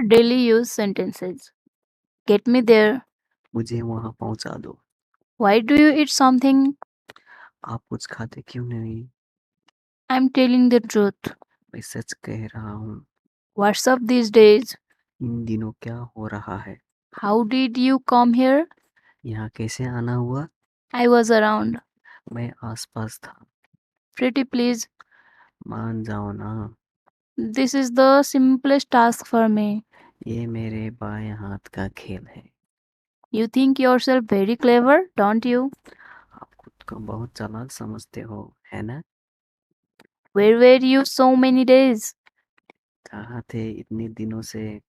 Daily use sentences. Get me there. मुझे वहाँ पहुँचा दो। Why do you eat something? आप कुछ खाते क्यों नहीं? I'm telling the truth. मैं सच कह रहा हूँ। What's up these days? इन दिनों क्या हो रहा है? How did you come here? यहाँ कैसे आना हुआ? I was around. मैं आसपास था। Pretty please. मान जाओ ना। This is the simplest task for me. ये मेरे बाएं हाथ का खेल है। You think yourself very clever, don't you? आप खुद को बहुत चालाक समझते हो, है ना? Where were you so many days? कहाँ थे इतने दिनों से?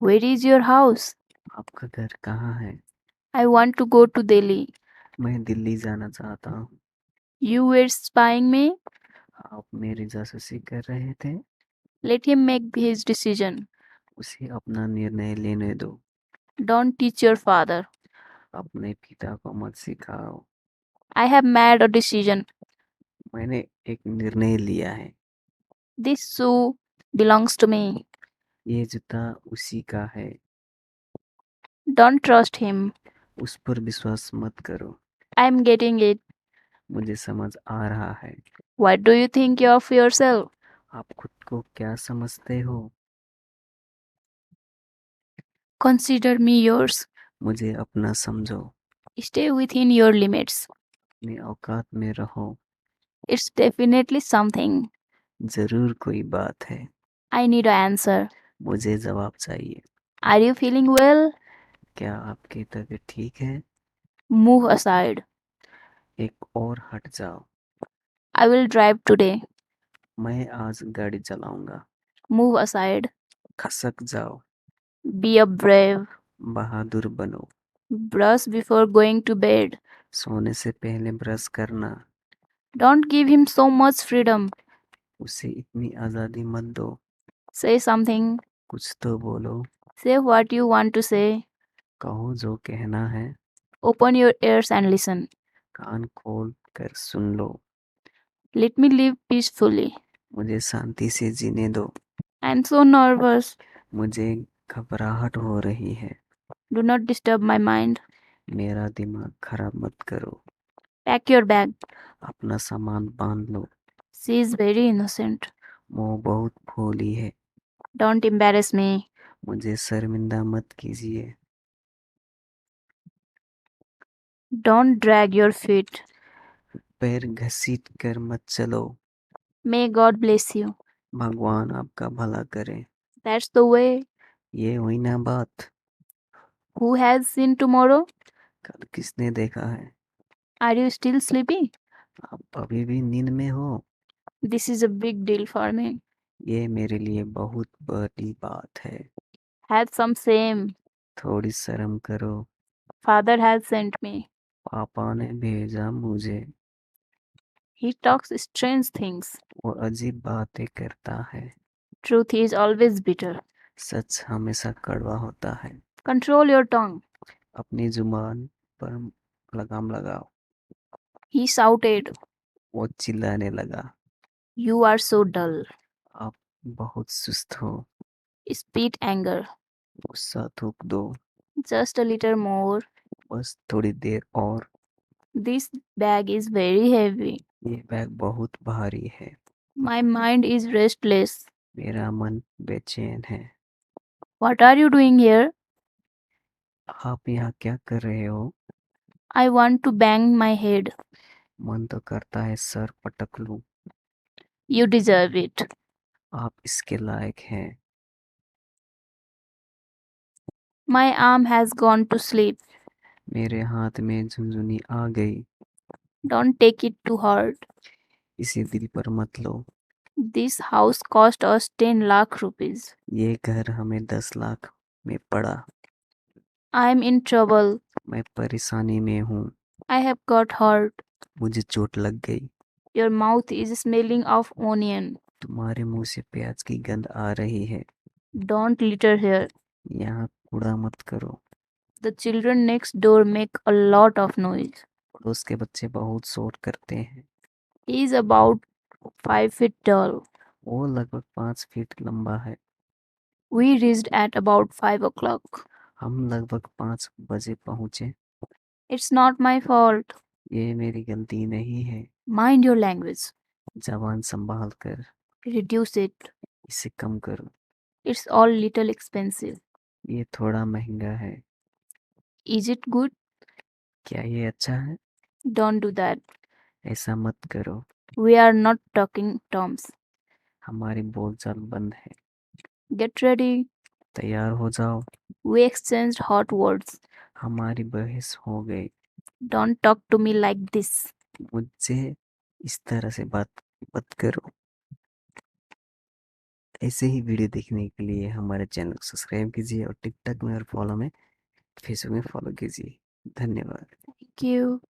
Where is your house? आपका घर कहाँ है? I want to go to Delhi. मैं दिल्ली जाना चाहता हूँ। You were spying me? आप मेरी जासूसी कर रहे थे? Let him make his decision. उसे अपना निर्णय लेने दो। Don't teach your father. अपने पिता को मत सिखाओ। I have made a decision. मैंने एक निर्णय लिया है। This shoe belongs to me. ये जूता उसी का है। Don't trust him. उस पर विश्वास मत करो। I'm getting it. मुझे समझ आ रहा है। What do you think of yourself? आप खुद को क्या समझते हो? Consider me yours. मुझे अपना समझो। Stay within your limits. अपनी औकात में रहो। It's definitely something. जरूर कोई बात है। I need an answer. मुझे जवाब चाहिए। Are you feeling well? क्या आपकी तबीयत ठीक है? Move aside. एक और हट जाओ। I will drive today. मैं आज गाड़ी चलाऊंगा। Move aside. खसक जाओ। Be a brave. बहादुर बनो। Brush before going to bed. सोने से पहले ब्रश करना। Don't give him so much freedom. उसे इतनी आज़ादी मत दो। Say something. कुछ तो बोलो। Say what you want to say. कहो जो कहना है। Open your ears and listen. कान खोल कर सुन लो। Let me live peacefully. मुझे शांति से जीने दो। I'm so nervous. मुझे घबराहट हो रही है। Do not disturb my mind. मेरा दिमाग खराब मत करो। Pack your bag. अपना सामान बांध लो। She is very innocent. वो बहुत भोली है। Don't embarrass me. मुझे शर्मिंदा मत कीजिए। Don't drag your feet. पैर घसीट कर मत चलो। May God bless you. भगवान आपका भला करे। That's the way. ये हुई ना बात। Who has seen tomorrow? कल किसने देखा है? Are you still sleepy? आप अभी भी नींद में हो? This is a big deal for me. ये मेरे लिए बहुत बड़ी बात है। Have some shame. थोड़ी शर्म करो। Father has sent me. पापा ने भेजा मुझे। He talks strange things. वो अजीब बातें करता है। Truth is always bitter. सच हमेशा कड़वा होता है। Control your tongue. अपनी जुबान पर लगाम लगाओ। He shouted. वो चिल्लाने लगा। You are so dull. आप बहुत सुस्त हो। Spit anger. गुस्सा थूक दो। Just a little more. बस थोड़ी देर और। This bag is very heavy. ये बैग बहुत भारी है। My mind is restless. मेरा मन बेचैन है। What are you doing here? आप यहाँ क्या कर रहे हो? I want to bang my head. मन तो करता है सर पटक लूं। You deserve it. आप इसके लायक हैं। My arm has gone to sleep. मेरे हाथ में झुनझुनी आ गई। Don't take it to heart. इसे दिल पर मत लो। This house cost us 10 lakh rupees. ये घर हमें 10 लाख में पड़ा। I'm in trouble. मैं परेशानी में हूँ। I have got hurt. मुझे चोट लग गई। Your mouth is smelling of onion. तुम्हारे मुंह से प्याज की गंध आ रही है। Don't litter here. यहाँ कूड़ा मत करो। The children next door make a lot of noise. पड़ोस के बच्चे बहुत शोर करते हैं। He is about 5 feet tall. वो लगभग 5 फीट लंबा है। We reached at about 5 o'clock. हम लगभग 5 बजे पहुँचे। It's not my fault. ये मेरी गलती नहीं है। Mind your language. ज़बान सँभाल कर Reduce it. इसे कम करो। It's all little expensive. ये थोड़ा महँगा है। Is it good? क्या ये अच्छा है? Don't do that. ऐसा मत करो। We are not talking terms. हमारी बोलचाल बंद है। Get ready. तैयार हो जाओ। We exchanged hot words. हमारी बहस हो गई। Don't talk to me like this. मुझसे इस तरह से बात मत करो। ऐसे ही वीडियो देखने के लिए हमारे चैनल को सब्सक्राइब कीजिए और टिकटॉक में और फॉलो में फेसबुक में फॉलो कीजिए। धन्यवाद। Thank you.